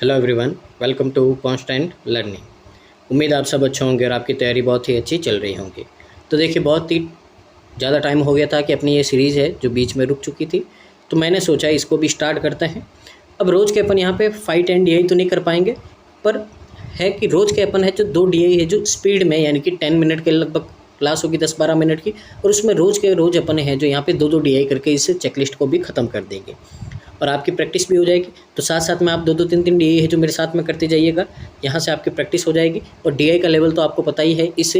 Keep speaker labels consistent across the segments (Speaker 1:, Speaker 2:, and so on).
Speaker 1: Hello everyone, welcome to constant learning. उम्मीद आप सब अच्छे होंगे और आपकी तैयारी बहुत ही अच्छी चल रही होंगी। तो देखिए, बहुत ही ज़्यादा टाइम हो गया था कि अपनी ये सीरीज़ है जो बीच में रुक चुकी थी, तो मैंने सोचा इसको भी स्टार्ट करते हैं। अब रोज़ के अपन यहाँ पे फाइट एंड डीआई तो नहीं कर पाएंगे, पर है कि रोज़ के अपन है जो 2 डीआई है जो स्पीड में, यानी कि 10 मिनट के लगभग क्लास होगी, 10-12 मिनट की, और उसमें रोज़ के रोज़ अपन है जो यहाँ पे 2-2 डीआई करके इस चेकलिस्ट को भी ख़त्म कर देंगे और आपकी प्रैक्टिस भी हो जाएगी। तो साथ साथ में आप 2-2 3-3 डीआई है जो मेरे साथ में करते जाइएगा, यहाँ से आपकी प्रैक्टिस हो जाएगी। और डीआई का लेवल तो आपको पता ही है, इस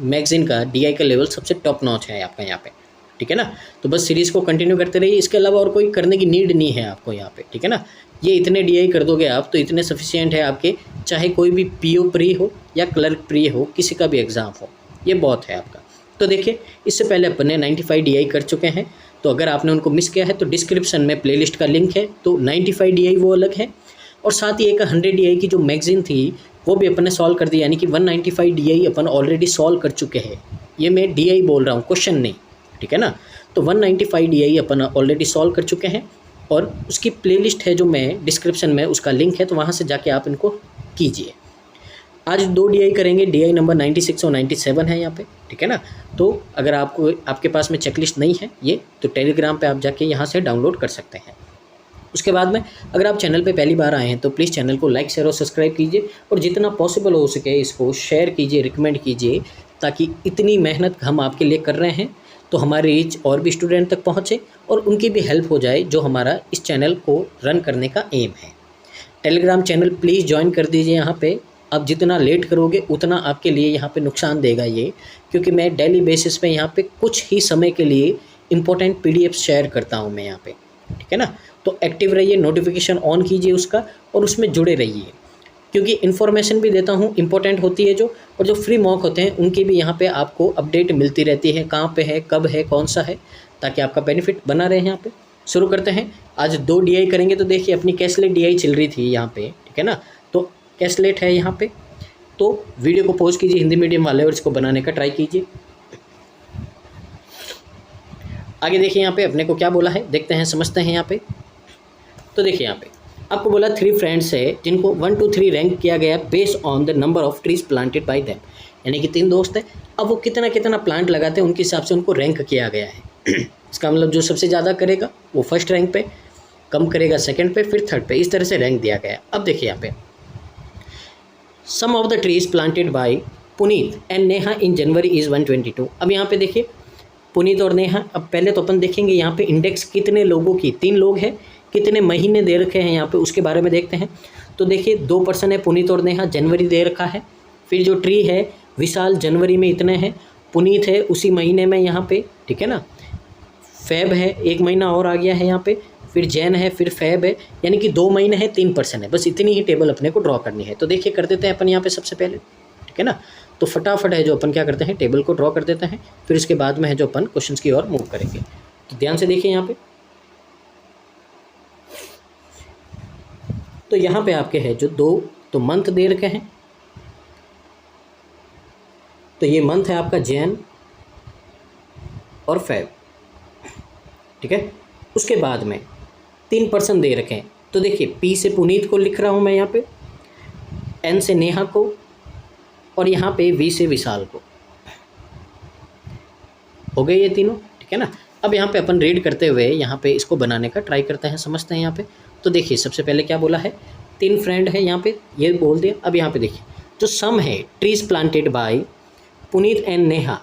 Speaker 1: मैगज़ीन का डीआई का लेवल सबसे टॉप नॉच है आपका यहाँ पे, ठीक है ना। तो बस सीरीज़ को कंटिन्यू करते रहिए, इसके अलावा और कोई करने की नीड नहीं है आपको यहाँ पे, ठीक है ना। ये इतने डीआई कर दोगे आप तो इतने सफिशिएंट है आपके, चाहे कोई भी पीओ प्री हो या क्लर्क प्री हो, किसी का भी एग्ज़ाम हो, ये बहुत है आपका। तो देखिए, इससे पहले अपन ने 95 डीआई कर चुके हैं, तो अगर आपने उनको मिस किया है तो डिस्क्रिप्शन में प्लेलिस्ट का लिंक है। तो 95 डीआई वो अलग है, और साथ ही एक 100 डीआई की जो मैगज़ीन थी वो भी अपन ने सॉल्व कर दी, यानी कि 195 डीआई अपन ऑलरेडी सॉल्व कर चुके हैं। ये मैं डीआई बोल रहा हूँ, क्वेश्चन नहीं, ठीक है ना। तो 195 डीआई अपन ऑलरेडी सॉल्व कर चुके हैं, और उसकी प्लेलिस्ट है जो मैं डिस्क्रिप्शन में, उसका लिंक है, तो वहाँ से जाके आप इनको कीजिए। आज 2 डीआई करेंगे, डीआई नंबर 96 और 97 है यहाँ पे, ठीक है ना। तो अगर आपको आपके पास में चेकलिस्ट नहीं है ये, तो टेलीग्राम पे आप जाके यहाँ से डाउनलोड कर सकते हैं। उसके बाद में अगर आप चैनल पे पहली बार आए हैं तो प्लीज़ चैनल को लाइक शेयर और सब्सक्राइब कीजिए, और जितना पॉसिबल हो सके इसको शेयर कीजिए, रिकमेंड कीजिए, ताकि इतनी मेहनत हम आपके लिए कर रहे हैं तो हमारी रीच और भी स्टूडेंट तक पहुँचे और उनकी भी हेल्प हो जाए, जो हमारा इस चैनल को रन करने का एम है। टेलीग्राम चैनल प्लीज़ ज्वाइन कर दीजिए। यहाँ पे आप जितना लेट करोगे उतना आपके लिए यहाँ पे नुकसान देगा ये, क्योंकि मैं डेली बेसिस पे यहाँ पे कुछ ही समय के लिए इंपॉर्टेंट पीडीएफ शेयर करता हूँ मैं यहाँ पे, ठीक है ना। तो एक्टिव रहिए, नोटिफिकेशन ऑन कीजिए उसका, और उसमें जुड़े रहिए, क्योंकि इन्फॉर्मेशन भी देता हूँ, इंपॉर्टेंट होती है जो, और जो फ्री मॉक होते हैं उनकी भी यहाँ पे आपको अपडेट मिलती रहती है, कहाँ पे है, कब है, कौन सा है, ताकि आपका बेनिफिट बना रहे। यहाँ पे शुरू करते हैं। आज 2 डीआई करेंगे। तो देखिए, अपनी कैशलेट डीआई चल रही थी यहाँ पे, ठीक है ना। तो कैशलेट है यहाँ पे, तो वीडियो को पॉज कीजिए हिंदी मीडियम वाले, और इसको बनाने का ट्राई कीजिए। आगे देखिए यहाँ पे अपने को क्या बोला है, देखते हैं, समझते हैं यहाँ पे। तो देखिए यहाँ पे आपको बोला 3 फ्रेंड्स है जिनको 1 2 3 रैंक किया गया based on the number of trees planted bye them, यानी कि 3 दोस्त हैं। अब वो कितना कितना प्लांट लगाते हैं उनके हिसाब से उनको रैंक किया गया है। इसका मतलब जो सबसे ज़्यादा करेगा वो फर्स्ट रैंक पे, कम करेगा सेकंड पे, फिर थर्ड पे, इस तरह से रैंक दिया गया है। अब देखिए यहाँ पे some of the trees planted by Puneet and Neha in January is 122। अब यहाँ पे देखिए पुनीत और नेहा, अब पहले तो अपन देखेंगे यहाँ पे इंडेक्स कितने लोगों की, 3 लोग हैं, कितने महीने दे रखे हैं यहाँ पे उसके बारे में देखते हैं। तो देखिए 2 पर्सन है, पुनीत और नेहा, जनवरी दे रखा है। फिर जो ट्री है विशाल, जनवरी में इतने हैं, पुनीत है उसी महीने में यहाँ पे, ठीक है ना। फेब है, 1 महीना और आ गया है यहाँ पे, फिर जैन है, फिर फेब है, यानी कि 2 महीने हैं, 3 पर्सन है। बस इतनी ही टेबल अपने को ड्रॉ करनी है। तो देखिए कर देते हैं अपन यहाँ पे सबसे पहले, ठीक है ना। तो फटाफट है जो अपन क्या करते हैं, टेबल को ड्रॉ कर देते हैं, फिर उसके बाद में है जो अपन क्वेश्चंस की ओर मूव करेंगे। तो ध्यान से देखिए यहाँ पे, तो यहाँ पे आपके है जो 2 तो मंथ दे रखे हैं। तो ये मंथ है आपका जैन और फेब, ठीक है। उसके बाद में 3 पर्सन दे रखे हैं। तो देखिए पी से पुनीत को लिख रहा हूँ मैं यहाँ पे, एन से नेहा को, और यहाँ पे वी से विशाल को। हो गए ये तीनों, ठीक है ना। अब यहाँ पे अपन रीड करते हुए यहाँ पे इसको बनाने का ट्राई करते हैं, समझते हैं यहाँ पे। तो देखिए सबसे पहले क्या बोला है, 3 फ्रेंड है यहाँ पे, ये बोल दिया। अब यहाँ पे देखिए जो सम है trees planted by Puneet and Neha,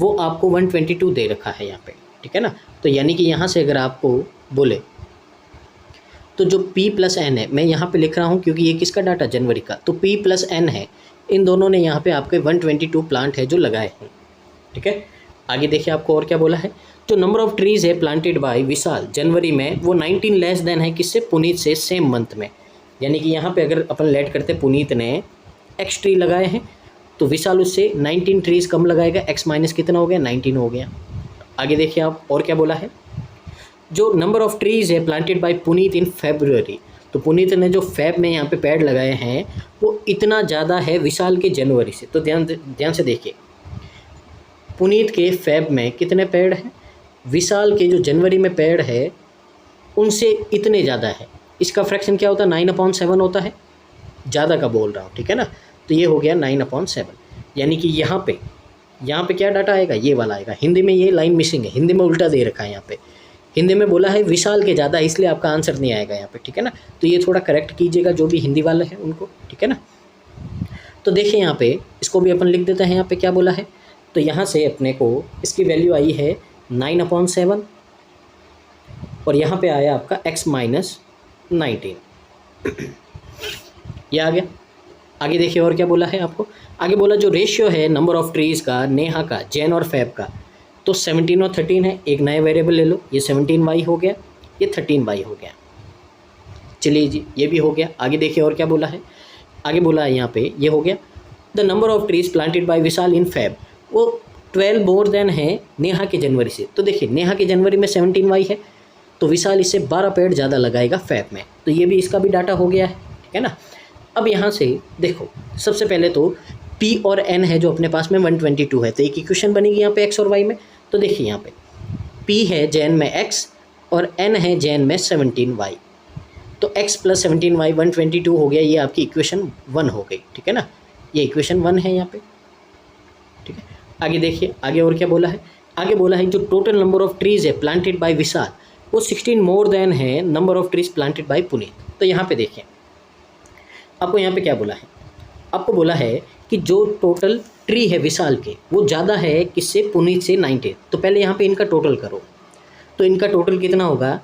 Speaker 1: वो आपको 122 दे रखा है यहाँ पे, ठीक है ना। तो यानी कि यहाँ से अगर आपको बोले तो जो P + N है, मैं यहाँ पे लिख रहा हूँ क्योंकि ये किसका डाटा, जनवरी का, तो P + N है, इन दोनों ने यहाँ पे आपके 122 प्लांट है जो लगाए हैं, ठीक है। आगे देखिए आपको और क्या बोला है, जो नंबर ऑफ ट्रीज है प्लांटेड बाय विशाल जनवरी में, वो 19 लेस देन है किससे, पुनीत से, सेम मंथ में। यानी कि यहाँ पे अगर अपन लेट करते पुनीत ने X ट्री लगाए हैं तो विशाल उससे 19 ट्रीज कम लगाएगा, X माइनस कितना हो गया, 19 हो गया। आगे देखिए आप और क्या बोला है, जो नंबर ऑफ ट्रीज है planted by Puneet in February, तो पुनीत ने जो फेब में यहाँ पे पेड़ लगाए हैं वो इतना ज़्यादा है विशाल के जनवरी से। तो ध्यान से देखिए, पुनीत के फेब में कितने पेड़ हैं, विशाल के जो जनवरी में पेड़ है उनसे इतने ज़्यादा है। इसका फ्रैक्शन क्या होता है, 9/7 होता है, ज़्यादा का बोल रहा हूँ, ठीक है ना। तो ये हो गया 9/7, यानी कि यहाँ पे क्या डाटा आएगा, ये वाला आएगा। हिंदी में ये लाइन मिसिंग है, हिंदी में उल्टा दे रखा है यहाँ पे। हिंदी में बोला है विशाल के ज़्यादा, इसलिए आपका आंसर नहीं आएगा यहाँ पे, ठीक है ना। तो ये थोड़ा करेक्ट कीजिएगा जो भी हिंदी वाले हैं उनको, ठीक है ना। तो देखिए यहाँ पे इसको भी अपन लिख देते हैं, यहाँ पे क्या बोला है। तो यहाँ से अपने को इसकी वैल्यू आई है 9/7 और यहाँ पे आया आपका x माइनस 19, ये आ गया। आगे देखिए और क्या बोला है आपको, आगे बोला जो रेशियो है नंबर ऑफ़ ट्रीज़ का, नेहा का, जैन और फैब का, तो 17 और 13 है। एक नया वेरिएबल ले लो, ये 17y हो गया, ये 13y हो गया। चलिए जी, ये भी हो गया। आगे देखिए और क्या बोला है, आगे बोला है यहाँ पे ये हो गया the number of trees planted by Vishal in Feb, वो 12 मोर देन है नेहा के जनवरी से। तो देखिए नेहा के जनवरी में 17y है, तो विशाल इससे 12 पेड़ ज़्यादा लगाएगा फैब में। तो ये भी इसका भी डाटा हो गया है, ठीक है ना। अब यहाँ से देखो, सबसे पहले तो P और N है जो अपने पास में 122 है, तो एक इक्वेशन बनेगी यहाँ पे x और y में। तो देखिए यहाँ पे P है जैन में x और N है जैन में 17y, तो x प्लस 17y 122 हो गया, ये आपकी इक्वेशन 1 हो गई, ठीक है ना। ये इक्वेशन 1 है यहाँ पे, ठीक है। आगे देखिए, आगे और क्या बोला है, आगे बोला है जो टोटल नंबर ऑफ़ ट्रीज़ है प्लांटेड बाय विशाल, वो 16 मोर देन है number of trees planted by Puneet. तो यहाँ पे देखिए आपको यहाँ पे क्या बोला है, आपको बोला है कि जो टोटल ट्री है विशाल के वो ज़्यादा है किससे, पुनीत से 19। तो पहले यहाँ पे इनका टोटल करो, तो इनका टोटल कितना होगा,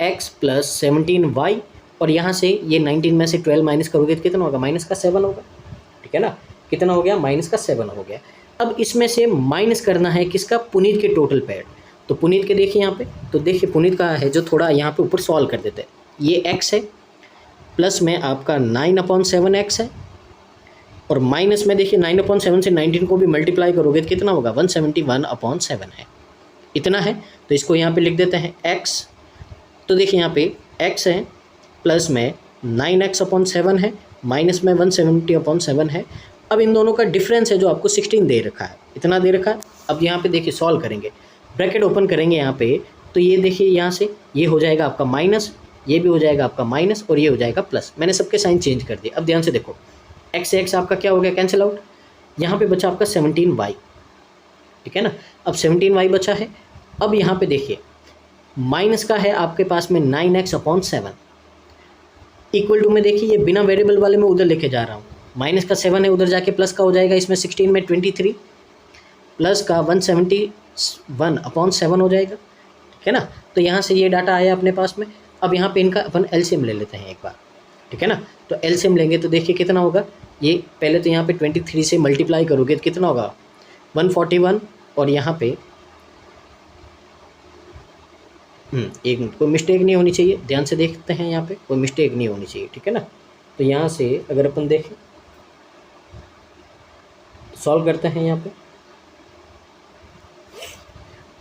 Speaker 1: x प्लस 17y, और यहाँ से ये 19 में से 12 माइनस करोगे तो कितना होगा, माइनस का 7 होगा, ठीक है ना। कितना हो गया, माइनस का 7 हो गया। अब इसमें से माइनस करना है किसका, पुनीत के टोटल पेड़। तो पुनीत के देखिए यहाँ पे, तो देखिए पुनीत का है जो थोड़ा यहाँ पे ऊपर सॉल्व कर देते हैं, ये x है, प्लस में आपका 9/7x है, और माइनस में देखिए 9/7 से 19 को भी मल्टीप्लाई करोगे तो कितना होगा, 171/7 है, इतना है। तो इसको यहाँ पे लिख देते हैं x। तो देखिए यहाँ पे x है, प्लस में 9x/7 है, माइनस में 170/7 है। अब इन दोनों का डिफरेंस है जो आपको 16 दे रखा है, इतना दे रखा है। अब यहाँ पे देखिए सॉल्व करेंगे, ब्रैकेट ओपन करेंगे यहाँ पे, तो ये देखिए यहाँ से ये हो जाएगा आपका माइनस, ये भी हो जाएगा आपका माइनस, और ये हो जाएगा प्लस। मैंने सबके साइन चेंज कर दिए। अब ध्यान से देखो, x से x आपका क्या हो गया, कैंसिल आउट। यहाँ पे बचा आपका 17y, ठीक है ना। अब 17y बचा है। अब यहाँ पे देखिए माइनस का है आपके पास में 9x/7, इक्वल टू में देखिए ये बिना वेरिएबल वाले में उधर लेके जा रहा हूँ, माइनस का 7 है, उधर जाके प्लस का हो जाएगा, इसमें 16 में 23, प्लस का 171/7 हो जाएगा, ठीक है ना। तो यहाँ से ये डाटा आया अपने पास में। अब यहाँ पे इनका अपन एलसीएम ले लेते हैं एक बार, ठीक है ना। तो एलसीएम लेंगे तो देखिए कितना होगा, ये पहले तो यहाँ पे 23 से मल्टीप्लाई करोगे तो कितना होगा, 141, और यहाँ पे एक कोई मिस्टेक नहीं होनी चाहिए, ध्यान से देखते हैं, यहाँ पे कोई मिस्टेक नहीं होनी चाहिए, ठीक है ना। तो यहाँ से अगर अपन देखें, सॉल्व करते हैं यहाँ पे,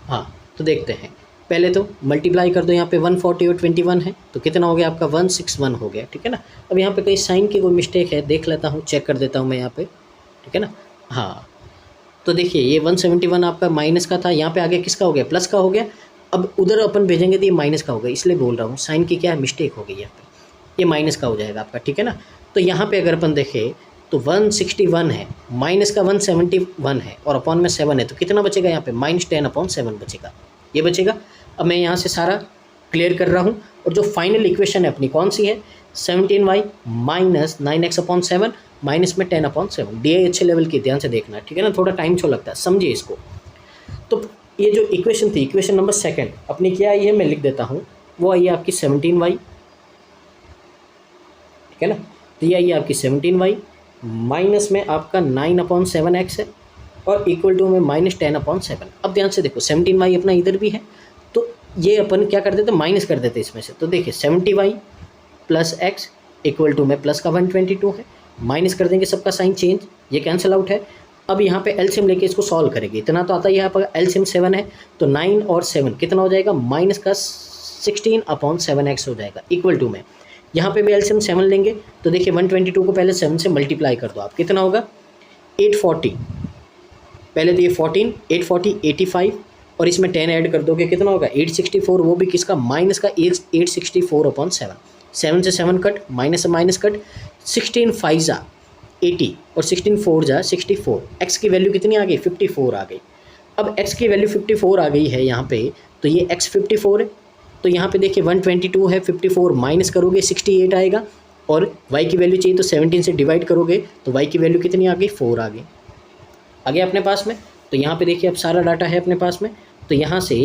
Speaker 1: हाँ तो देखते हैं, पहले तो मल्टीप्लाई कर दो, यहाँ पे 140 और 21 है, तो कितना हो गया आपका 161 हो गया, ठीक है ना। अब यहाँ पे कहीं साइन की कोई मिस्टेक है, देख लेता हूँ, चेक कर देता हूँ मैं यहाँ पे, ठीक है ना। हाँ तो देखिए ये 171 आपका माइनस का था, यहाँ पे आगे किसका हो गया, प्लस का हो गया। अब उधर अपन भेजेंगे तो ये माइनस का होगा, इसलिए बोल रहा हूँ साइन की क्या मिस्टेक हो गई यहाँ पे, ये माइनस का हो जाएगा आपका, ठीक है ना। तो यहाँ पे अगर अपन देखें तो 161 है, माइनस का 171 है, और अपॉन में 7 है, तो कितना बचेगा यहाँ पे, -10/7 बचेगा, ये बचेगा। अब मैं यहाँ से सारा क्लियर कर रहा हूँ, और जो फाइनल इक्वेशन है अपनी कौन सी है, 17y माइनस 9x/7 माइनस में 10/7। डी अच्छे लेवल की, ध्यान से देखना, ठीक है ना, थोड़ा टाइम छो लगता है, समझिए इसको। तो ये जो इक्वेशन थी, इक्वेशन नंबर 2 अपनी क्या आई है, मैं लिख देता हूँ, वो आई है आपकी 17y, ठीक है ना। तो ये आई है आपकी 17y, माइनस में आपका 9/7x है, और इक्वल टू में -10/7। अब ध्यान से देखो 17y अपना इधर भी है, तो ये अपन क्या कर देते, माइनस कर देते इसमें से। तो देखिए 70y plus x equal to में प्लस का 122 है, माइनस कर देंगे, सबका साइन चेंज, ये कैंसिल आउट है। अब यहाँ पे एलसीएम लेके इसको सॉल्व करेंगे, इतना तो आता है, यहाँ पर एलसीएम 7 है, तो 9 और 7 कितना हो जाएगा, माइनस का 16/7x हो जाएगा, इक्वल टू में यहाँ पे भी एलसीएम 7 लेंगे, तो देखिए 122 को पहले 7 से मल्टीप्लाई कर दो आप, कितना होगा 840, पहले तो ये 14, 840 85, और इसमें 10 ऐड कर दोगे कितना होगा 864, वो भी किसका, माइनस का 864/7। 7 से 7 कट, माइनस से माइनस कट, 16 5 जा 80 और 16 4 जा 64। x की वैल्यू कितनी आ गई? 54 आ गई। अब x की वैल्यू 54 आ गई है यहाँ पे, तो ये x 54 है, तो यहाँ पे देखिए 122 है, 54 माइनस करोगे 68 आएगा, और y की वैल्यू चाहिए तो 17 से डिवाइड करोगे तो y की वैल्यू कितनी आ गई? 4 आ गई। आगे अपने पास में, तो यहाँ पे देखिए अब सारा डाटा है अपने पास में, तो यहाँ से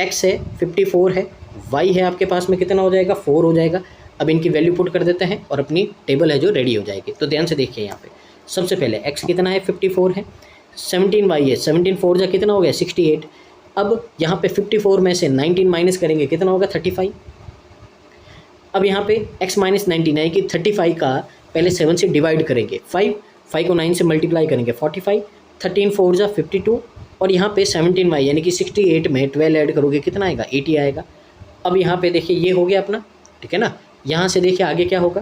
Speaker 1: x है 54 है, y है आपके पास में कितना हो जाएगा? 4 हो जाएगा। अब इनकी वैल्यू पुट कर देते हैं और अपनी टेबल है जो रेडी हो जाएगी। तो ध्यान से देखिए यहाँ पे सबसे पहले x कितना है? 54 है, 17 y है, 17 4 जा कितना हो गया? 68। अब यहाँ पे 54 में से 19 माइनस करेंगे कितना होगा? 35। अब यहाँ पे x माइनस 19 है कि 35 का पहले 7 से डिवाइड करेंगे, 5 को 9 से मल्टीप्लाई करेंगे 45, 13 4 जा 52, और यहाँ पे 17y यानी कि 68 में 12 ऐड करोगे कितना आएगा? 80 आएगा। अब यहाँ पे देखिए ये हो गया अपना, ठीक है ना। यहाँ से देखिए आगे क्या होगा,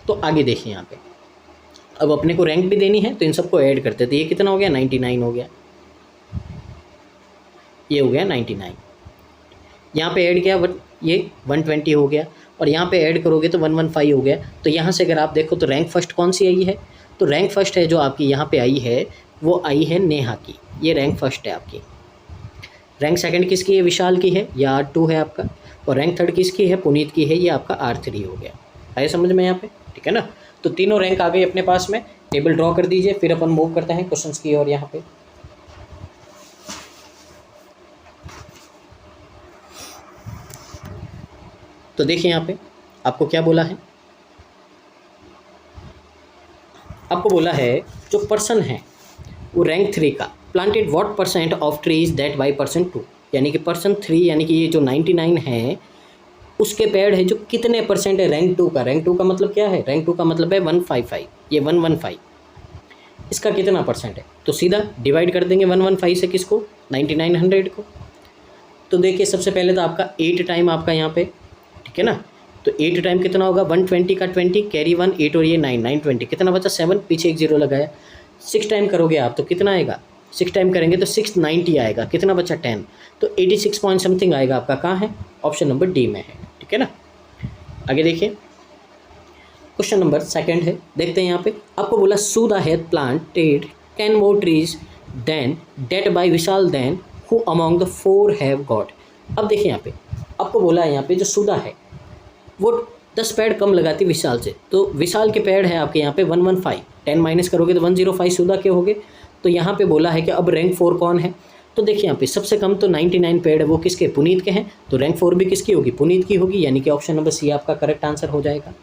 Speaker 1: तो आगे देखिए यहाँ पे अब अपने को रैंक भी देनी है, तो इन सबको ऐड करते हैं। तो ये कितना हो गया? 99 हो गया, ये हो गया 99। यहाँ पे ऐड किया ये 120 हो गया, और यहाँ पे ऐड करोगे तो 115 हो गया। तो यहाँ से अगर आप देखो तो रैंक फर्स्ट कौन सी आई है? तो रैंक फर्स्ट है जो आपकी यहाँ पे आई है वो आई है नेहा की, ये रैंक फर्स्ट है आपकी। रैंक सेकंड किसकी है? विशाल की है, ये R2 है आपका, और रैंक थर्ड किसकी है? पुनीत की है, ये आपका R3 हो गया। आए समझ में यहाँ पे, ठीक है ना। तो तीनों रैंक आ गई अपने पास में। टेबल ड्रॉ कर दीजिए, फिर अपन मूव करते हैं क्वेश्चंस की और यहाँ पे तो देखिए यहाँ पे आपको क्या बोला है, आपको बोला है जो पर्सन है वो रैंक 3 का planted what percent of trees that by person 2, यानी कि पर्सन 3 यानी कि ये जो 99 है उसके पेड़ है जो कितने परसेंट है रैंक 2 का। रैंक 2 का मतलब क्या है? रैंक 2 का मतलब है 155, ये 115, इसका कितना परसेंट है? तो सीधा डिवाइड कर देंगे 115 से किसको? 9900 को। तो देखिए सबसे पहले तो आपका 8 टाइम आपका यहाँ पे, ठीक है ना। तो 8 टाइम कितना होगा? 120 का 20 कैरी 1 8 और ये 9 920 कितना बचा? 7, पीछे एक जीरो लगाया। 6 टाइम करोगे आप तो कितना आएगा? 6 टाइम करेंगे तो 690 आएगा, कितना बचा? 10, तो 86 पॉइंट समथिंग आएगा आपका। कहाँ है? ऑप्शन नंबर डी में है, ठीक है ना। आगे देखिए क्वेश्चन नंबर सेकंड है, देखते हैं यहाँ पे आपको बोला Sudha had planted 10 more trees than that by Vishal then who among the 4 have got. अब देखिए यहाँ पे आपको बोला है यहाँ पे जो सुधा है वो 10 पेड़ कम लगाती विशाल से, तो विशाल के पेड़ है आपके यहाँ पे 115, 10 माइनस करोगे तो 105 सुधा के हो गए। तो यहाँ पे बोला है कि अब रैंक 4 कौन है? तो देखिए यहाँ पे सबसे कम तो 99 पेड़ है वो किसके? पुनीत के हैं, तो रैंक 4 भी किसकी होगी? पुनीत की होगी, यानी कि ऑप्शन नंबर सी आपका करेक्ट आंसर हो जाएगा।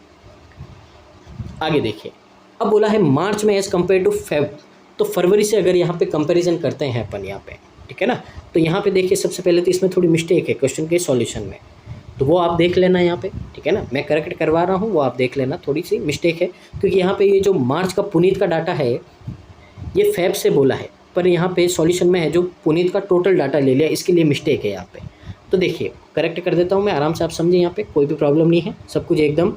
Speaker 1: आगे देखिए अब बोला है मार्च में एज कम्पेयर टू फेब, तो फरवरी से अगर यहाँ पे कंपैरिजन करते हैं अपन यहाँ पे, ठीक है ना। तो यहाँ पे देखिए सबसे पहले तो इसमें थोड़ी मिस्टेक है क्वेश्चन के सॉल्यूशन में, तो वो आप देख लेना यहाँ पे, ठीक है ना। मैं करेक्ट करवा रहा हूँ, वो आप देख लेना, थोड़ी सी मिस्टेक है क्योंकि यहाँ पे ये जो मार्च का पुनीत का डाटा है ये फेब से बोला है, पर यहाँ पे सॉल्यूशन में है जो पुनीत का टोटल डाटा ले लिया, इसके लिए मिस्टेक है यहाँ पे। तो देखिए करेक्ट कर देता हूँ मैं, आराम से आप समझिए, यहाँ पे कोई भी प्रॉब्लम नहीं है, सब कुछ एकदम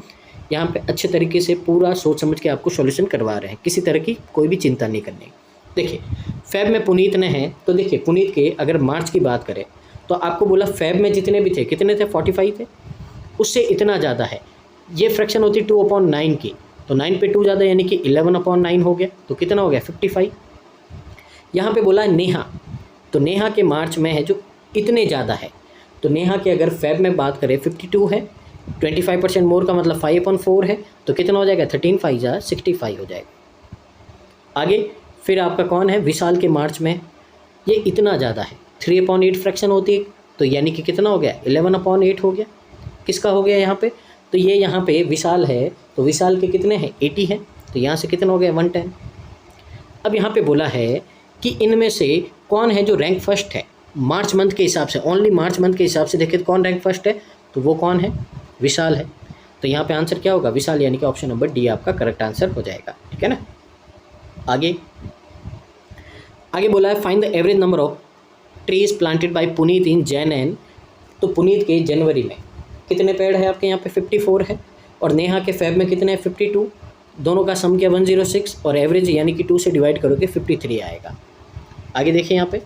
Speaker 1: यहाँ पे अच्छे तरीके से पूरा सोच समझ के आपको सॉल्यूशन करवा रहे हैं, किसी तरह की कोई भी चिंता नहीं करनी। देखिए फेब में पुनीत ने है, तो देखिए पुनीत के अगर मार्च की बात करें तो आपको बोला फेब में जितने भी थे कितने थे? 45 थे, उससे इतना ज़्यादा है, ये फ्रैक्शन होती 2/9 की, तो 9 पे 2 ज़्यादा यानी कि 11/9 हो गया, तो कितना हो गया? 55। यहाँ पे बोला है नेहा, तो नेहा के मार्च में है जो इतने ज़्यादा है, तो नेहा के अगर फेब में बात करें 52 है, 25% मोर का मतलब 5/4 है, तो कितना हो जाएगा? 13 5 जा 65 हो जाएगा। आगे फिर आपका कौन है? विशाल के मार्च में ये इतना ज़्यादा है, 3/8 फ्रैक्शन होती है, तो यानी कि कितना हो गया? 11/8 हो गया। किसका हो गया यहाँ पे? तो ये यहाँ पे विशाल है, तो विशाल के कितने हैं? 80 है, तो यहाँ से कितना हो गया? 110। अब यहाँ पे बोला है कि इनमें से कौन है जो रैंक फर्स्ट है मार्च मंथ के हिसाब से, ओनली मार्च मंथ के हिसाब से देखें तो कौन रैंक फर्स्ट है? तो वो कौन है? विशाल है। तो यहाँ पे आंसर क्या होगा? विशाल, यानी कि ऑप्शन नंबर डी आपका करेक्ट आंसर हो जाएगा, ठीक है ना। आगे बोला है find the average number of trees planted by Puneet in Jan, तो पुनीत के जनवरी में कितने पेड़ है आपके यहाँ पे? 54 है, और नेहा के फेब में कितने हैं? 52, दोनों का सम किया 106, और एवरेज यानी कि 2 से डिवाइड करोगे 53 आएगा। आगे देखिए यहाँ पे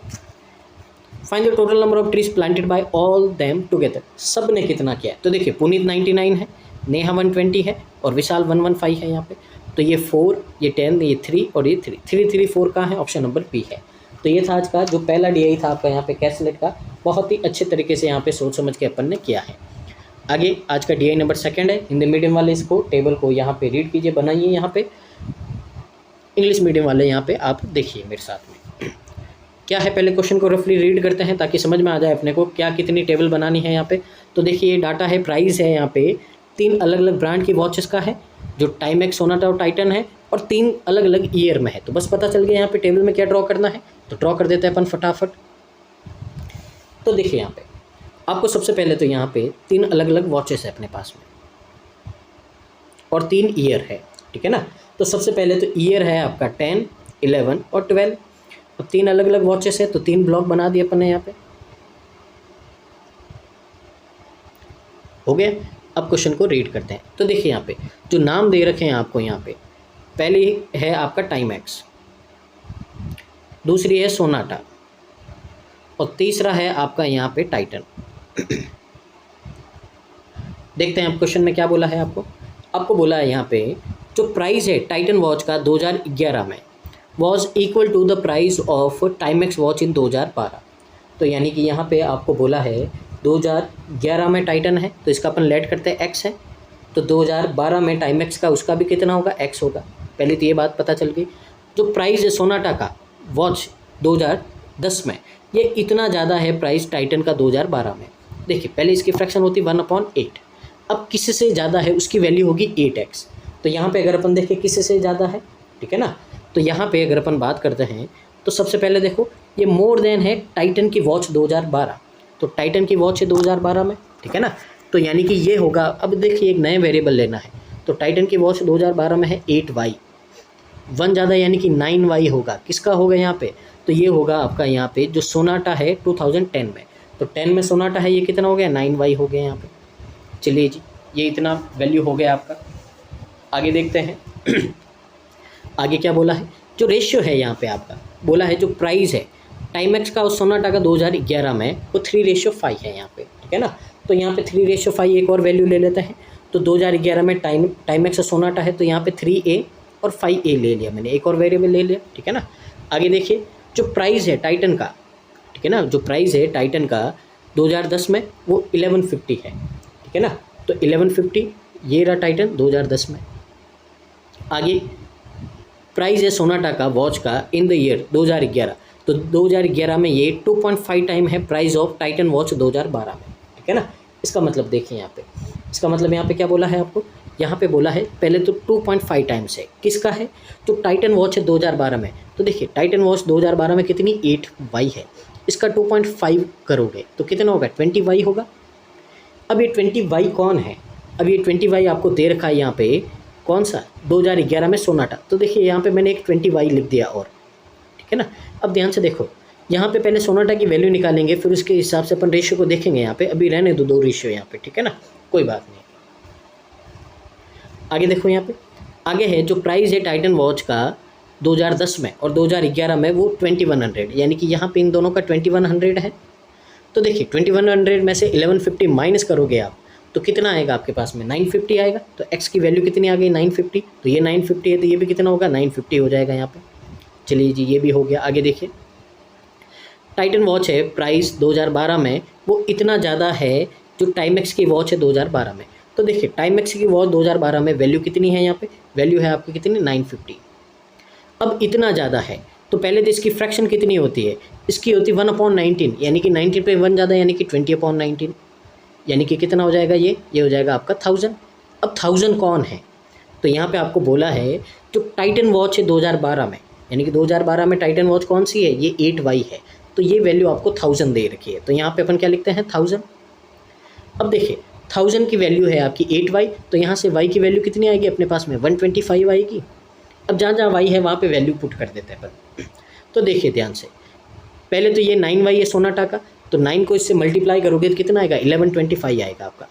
Speaker 1: find the total number of trees planted bye all them together, सब ने कितना किया है। तो देखिए पुनीत 99 है, नेहा 120 है और विशाल 115 है यहाँ पे। तो ये 4, ये 10, ये 3 और ये 3, 3, 3, 4 कहाँ है, ऑप्शन नंबर बी है। तो ये था आज का जो पहला DI था आपका यहाँ पे कैसलेट का, बहुत ही अच्छे तरीके से यहाँ पे सोच समझ के अपन ने किया है। आगे आज का DI नंबर 2 है, हिंदी मीडियम वाले इसको टेबल को यहाँ पे रीड कीजिए, बनाइए यहाँ पे। इंग्लिश मीडियम वाले यहाँ पे आप देखिए मेरे साथ में क्या है। पहले क्वेश्चन को रफली रीड करते हैं ताकि समझ में आ जाए अपने को क्या कितनी टेबल बनानी है यहाँ पे। तो देखिए ये डाटा है, प्राइस है यहाँ पे 3 अलग अलग ब्रांड की वॉचेस का है, जो टाइमेक्स, सोनाटा और टाइटन है, और 3 अलग अलग ईयर में है। तो बस पता चल गया यहाँ पे टेबल में क्या ड्रॉ करना है, तो ड्रॉ कर देते हैं अपन फटाफट। तो देखिए यहाँ पे आपको सबसे पहले तो यहाँ पे 3 अलग अलग वॉचेस है अपने पास में और 3 ईयर है, ठीक है ना। तो सबसे पहले तो ईयर है आपका 10, 11 और 12। अब 3 अलग अलग वॉचेस है तो 3 ब्लॉक बना दिए अपन ने यहाँ पे, हो गया। अब क्वेश्चन को रीड करते हैं। तो देखिए यहाँ पे जो नाम दे रखे हैं आपको यहाँ पे, पहले है आपका टाइमेक्स, दूसरी है सोनाटा और तीसरा है आपका यहाँ पे टाइटन। देखते हैं अब क्वेश्चन में क्या बोला है आपको बोला है यहाँ पे जो प्राइस है टाइटन वॉच का 2011 में was equal to the price of Timex watch in 2012। तो यानी कि यहाँ पे आपको बोला है 2011 में टाइटन है तो इसका अपन लेट करते हैं x है, तो 2012 में टाइमेक्स का उसका भी कितना होगा, x होगा। पहले तो ये बात पता चल गई। जो प्राइस है सोनाटा का वॉच 2010 में, ये इतना ज़्यादा है प्राइस टाइटन का 2012 में। देखिए पहले इसकी फ्रैक्शन होती 1/8, अब किसी से ज़्यादा है उसकी वैल्यू होगी 8x। तो यहाँ पे अगर अपन देखें किसी से ज़्यादा है, ठीक है ना, तो यहाँ पे अगर अपन बात करते हैं तो सबसे पहले देखो ये मोर देन है टाइटन की वॉच 2012, तो टाइटन की वॉच है 2012 में, ठीक है ना। तो यानी कि ये होगा, अब देखिए एक नए वेरिएबल लेना है, तो टाइटन की वॉच 2012 में है 8y, 1 ज़्यादा यानी कि 9y होगा। किसका होगा यहाँ पे, तो ये होगा आपका यहाँ पे जो सोनाटा है 2010 में, तो 10 में सोनाटा है, ये कितना हो गया 9y हो गया यहाँ पे। चलिए जी ये इतना वैल्यू हो गया आपका। आगे देखते हैं आगे क्या बोला है। जो रेशियो है यहाँ पे आपका बोला है जो प्राइस है टाइमेक्स का और सोनाटा का 2011 में वो 3:5 है यहाँ पे, ठीक है ना। तो यहाँ पे 3:5 एक और वैल्यू ले लेते हैं। तो 2011 में टाइमेक्स और सोनाटा है तो यहाँ पे 3A और 5A ले लिया मैंने, एक और वेरिएबल ले लिया, ठीक है ना। आगे देखिए जो प्राइस है टाइटन का, ठीक है ना, जो प्राइस है टाइटन का 2010 में वो 1150 है, ठीक है ना। तो 1150 ये रहा टाइटन 2010 में। आगे प्राइस है सोनाटा का वॉच का इन द ईयर 2011, तो 2011 में ये 2.5 टाइम है प्राइस ऑफ टाइटन वॉच 2012 में, ठीक है ना। इसका मतलब देखिए यहाँ पे, इसका मतलब यहाँ पे क्या बोला है आपको, यहाँ पे बोला है पहले तो 2.5 टाइम्स है, किसका है, तो टाइटन वॉच है 2012 में। तो देखिए टाइटन वॉच 2012 में कितनी 8y है, इसका 2.5 करोगे तो कितना होगा 20y होगा। अब ये 20y कौन है, अब ये 20y आपको दे रखा है यहाँ पे कौन सा 2011 में सोनाटा, तो देखिए यहाँ पे मैंने एक 20y लिख दिया और, ठीक है ना। अब ध्यान से देखो यहाँ पे पहले सोनाटा की वैल्यू निकालेंगे फिर उसके हिसाब से अपन रेशियो को देखेंगे। यहाँ पे अभी रहने दो 2 रेशियो यहाँ पे, ठीक है ना, कोई बात नहीं। आगे देखो यहाँ पे आगे है जो प्राइस है टाइटन वॉच का 2010 में और 2011 में वो 2100, यानी कि यहाँ पे इन दोनों का 2100 है। तो देखिए 2100 में से 1150 माइनस करोगे आप तो कितना आएगा आपके पास में 950 आएगा। तो x की वैल्यू कितनी आ गई 950, तो ये 950 है तो ये भी कितना होगा 950 हो जाएगा यहाँ पे। चलिए जी ये भी हो गया। आगे देखिए टाइटन वॉच है प्राइस 2012 में वो इतना ज़्यादा है जो टाइमेक्स की वॉच है 2012 में। तो देखिए टाइमेक्स की वॉच 2012 में वैल्यू कितनी है, यहाँ पे वैल्यू है आपकी कितनी 950। अब इतना ज़्यादा है तो पहले तो इसकी फ्रैक्शन कितनी होती है, इसकी होती है 1/19, यानी कि 19 पे 1 ज़्यादा यानी कि 20/19, यानी कि कितना हो जाएगा ये हो जाएगा आपका 1000। अब 1000 कौन है, तो यहाँ पे आपको बोला है जो टाइटन वॉच है 2012 में, यानी कि 2012 में टाइटन वॉच कौन सी है ये 8y है, तो ये वैल्यू आपको 1000 दे रखी है। तो यहाँ पे अपन क्या लिखते हैं 1000। अब देखिए 1000 की वैल्यू है आपकी 8y, तो यहाँ से y की वैल्यू कितनी आएगी अपने पास में 125 आएगी। अब जहाँ जहाँ y है वहाँ पे वैल्यू पुट कर देते हैं अपन। तो देखिए ध्यान से पहले तो ये 9y है सोनाटा का, तो 9 को इससे मल्टीप्लाई करोगे तो कितना आएगा 1125 आएगा आपका।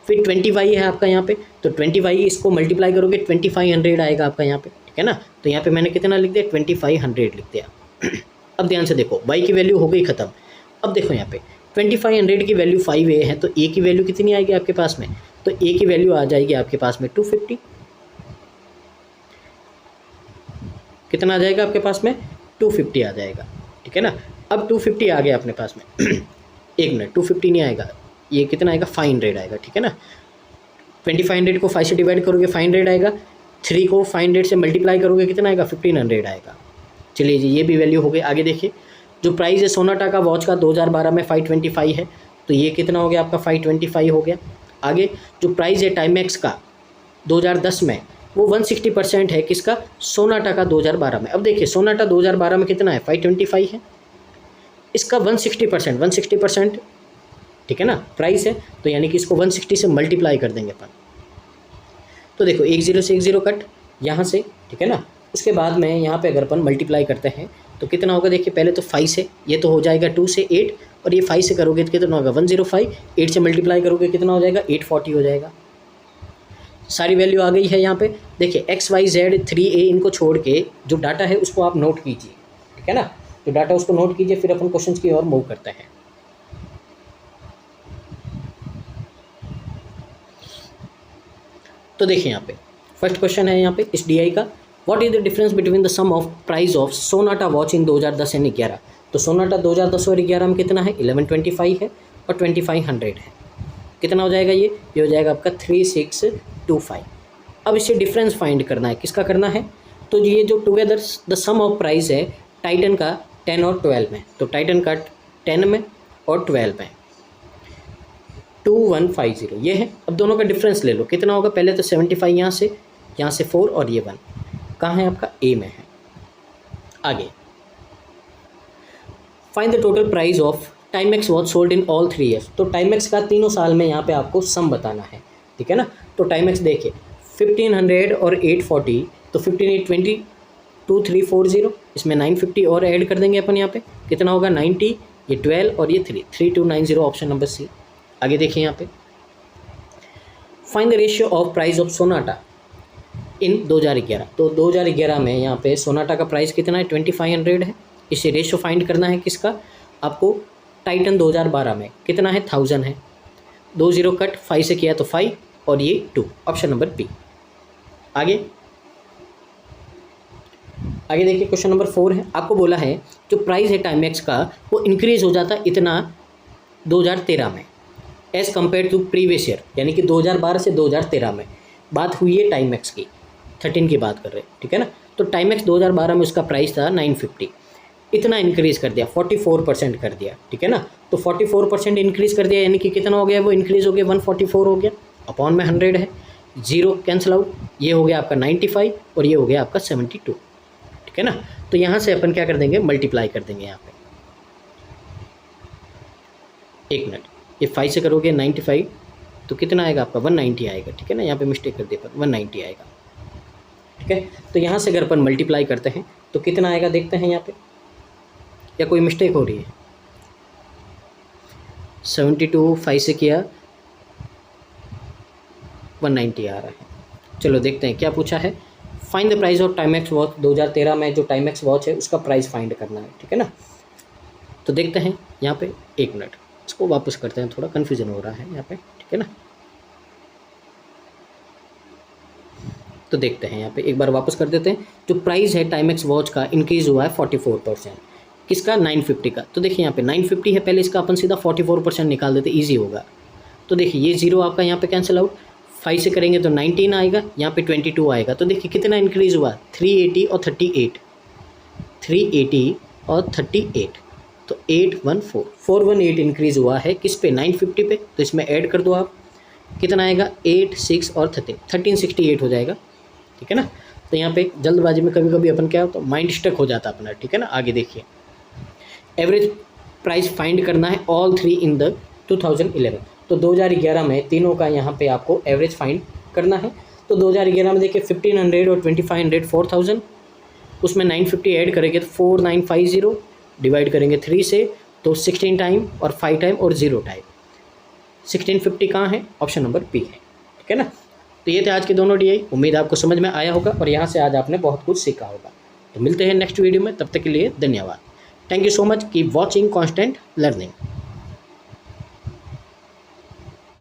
Speaker 1: फिर 20y है आपका यहाँ पे, तो 20y इसको मल्टीप्लाई करोगे 2500 आएगा आपका यहाँ पे, ठीक है ना। तो यहाँ पे मैंने कितना लिख दिया 2500 लिख दिया। अब ध्यान से देखो, y की वैल्यू हो गई ख़त्म। अब देखो यहाँ पे 2500 की वैल्यू 5a है, तो a की वैल्यू कितनी आएगी आपके पास में? तो a की वैल्यू आ जाएगी आपके पास में 250। कितना आ जाएगा आपके पास में? 250 आ जाएगा, ठीक है ना। अब 250 आ गया अपने पास में एक मिनट, 250 नहीं आएगा, ये कितना आएगा? 500 आएगा, ठीक है ना। 2500 को 5 से डिवाइड करोगे 500 आएगा, 3 को 500 से मल्टीप्लाई करोगे कितना आएगा? 1500 आएगा। चलिए जी, ये भी वैल्यू हो गई। आगे देखिए, जो प्राइस है सोनाटा का वॉच का 2012 में 525 है, तो ये कितना हो गया आपका? 525 हो गया। आगे जो प्राइस है टाइमेक्स का 2010 में, वो 160% है किसका? सोनाटा का 2012 में। अब देखिए सोनाटा 2012 में कितना है? 525 है, इसका 160%, ठीक है ना, प्राइस है, तो यानी कि इसको 160 से मल्टीप्लाई कर देंगे अपन। तो देखो 1 0 से 1 0 कट यहाँ से, ठीक है ना। उसके बाद में यहाँ पे अगर अपन मल्टीप्लाई करते हैं तो कितना होगा? देखिए पहले तो 5 से, ये तो हो जाएगा 2 से 8, और ये 5 से करोगे तो कितना होगा? 105। 8 से मल्टीप्लाई करोगे कितना हो जाएगा? 840 हो जाएगा। सारी वैल्यू आ गई है यहाँ पे। देखिए एक्स वाई जेड 3a इनको छोड़ के जो डाटा है उसको आप नोट कीजिए, ठीक है ना। जो डाटा उसको नोट कीजिए, फिर अपन क्वेश्चंस की ओर मूव करते हैं। तो देखिए यहाँ पे फर्स्ट क्वेश्चन है यहाँ पे इस DI का, what is the difference between the sum of price of Sonata watch in 2010 and 11। तो सोनाटा 2010 और 11 में कितना है? 1125 है और 2500 है। कितना हो जाएगा? ये हो जाएगा आपका 3625। अब इसे डिफरेंस फाइंड करना है, किसका करना है? तो ये जो together the sum of price है टाइटन का 10 और 12 में, तो टाइटन का 10 में और 12 में 2150 ये है। अब दोनों का डिफरेंस ले लो, कितना होगा? पहले तो 75 यहाँ से 4 और ये 1 कहाँ है आपका? ए में है। आगे find the total price of Timex watch sold in all 3 years. तो टाइमेक्स का तीनों साल में यहाँ पे आपको सम बताना है, ठीक है ना। तो टाइमेक्स देखिए 1500 और 840, तो 15 8 20 2340, इसमें 950 और ऐड कर देंगे अपन यहाँ पे, कितना होगा? 90, ये 12 और ये 3 3290, ऑप्शन नंबर सी। आगे देखिए यहाँ पे find the ratio of price of Sonata in 2011। तो 2011 में यहाँ पे सोनाटा का प्राइस कितना है? 2500 है। इसे रेशियो फाइंड करना है किसका? आपको टाइटन 2012 में कितना है? 1000 है। 2 0 कट 5 से किया तो 5 और ये 2, ऑप्शन नंबर बी। आगे देखिए क्वेश्चन नंबर 4 है। आपको बोला है जो प्राइस है टाइमेक्स का वो इंक्रीज हो जाता इतना 2013 में as compare to previous year, यानी कि 2012 से 2013 में बात हुई है टाइमेक्स की, 13 की बात कर रहे हैं, ठीक है ना। तो टाइमेक्स 2012 में उसका प्राइस था 950, इतना इंक्रीज़ कर दिया, 44% कर दिया, ठीक है ना। तो 44% इंक्रीज़ कर दिया, यानी कि कितना हो गया? वो इंक्रीज़ हो गया 144 हो गया, अपॉन में 100 है, 0 कैंसिल आउट, ये हो गया आपका 95 और ये हो गया आपका 72, ठीक है ना। तो यहाँ से अपन क्या कर देंगे? मल्टीप्लाई कर देंगे यहाँ पे। एक मिनट, ये 5 से करोगे 95 तो कितना आएगा आपका? 190 आएगा, ठीक है ना। यहाँ पे मिस्टेक कर दिया पर 190 आएगा, ठीक है। तो यहाँ से अगर अपन मल्टीप्लाई करते हैं तो कितना आएगा? देखते हैं यहाँ पे, या कोई मिस्टेक हो रही है? 72 5 से किया 190 आ रहा है। चलो देखते हैं क्या पूछा है। Find the price of Timex watch 2013 में जो टाइमेक्स वॉच है उसका प्राइस फाइंड करना है, ठीक है ना। तो देखते हैं यहाँ पे, एक मिनट इसको वापस करते हैं, थोड़ा कन्फ्यूजन हो रहा है यहाँ पे, ठीक है ना। तो देखते हैं यहाँ पे, एक बार वापस कर देते हैं। जो प्राइस है टाइमेक्स वॉच का इंक्रीज़ हुआ है 44%, किसका? 950 का। तो देखिए यहाँ पे 950 है, पहले इसका अपन सीधा 44% निकाल देते, ईजी होगा। तो देखिए ये 0 आपका यहाँ पे कैंसिल आउट, 5 से करेंगे तो 19 आएगा, यहाँ पे 22 आएगा। तो देखिए कितना इंक्रीज़ हुआ? 380 और 38, 380 और 38, तो 418 इंक्रीज़ हुआ है किस पे? 950 पे। तो इसमें ऐड कर दो आप, कितना आएगा? 8 6 और 1368 हो जाएगा, ठीक है ना। तो यहाँ पे जल्दबाजी में कभी कभी अपन क्या हो तो माइंड स्टक हो जाता अपना, ठीक है ना। आगे देखिए एवरेज प्राइस फाइंड करना है ऑल 3 इन द 2011। तो 2011 में तीनों का यहाँ पे आपको एवरेज फाइंड करना है। तो 2011 में देखिए 1500 और 2500 4000, उसमें 950 ऐड करेंगे तो 4950, डिवाइड करेंगे 3 से तो 16 टाइम और 5 टाइम और 0 टाइम, 1650 कहाँ है? ऑप्शन नंबर बी है, ठीक है ना। तो ये थे आज के दोनों DI, उम्मीद आपको समझ में आया होगा और यहाँ से आज आपने बहुत कुछ सीखा होगा। तो मिलते हैं नेक्स्ट वीडियो में, तब तक के लिए धन्यवाद। Thank you so much, keep watching constant learning.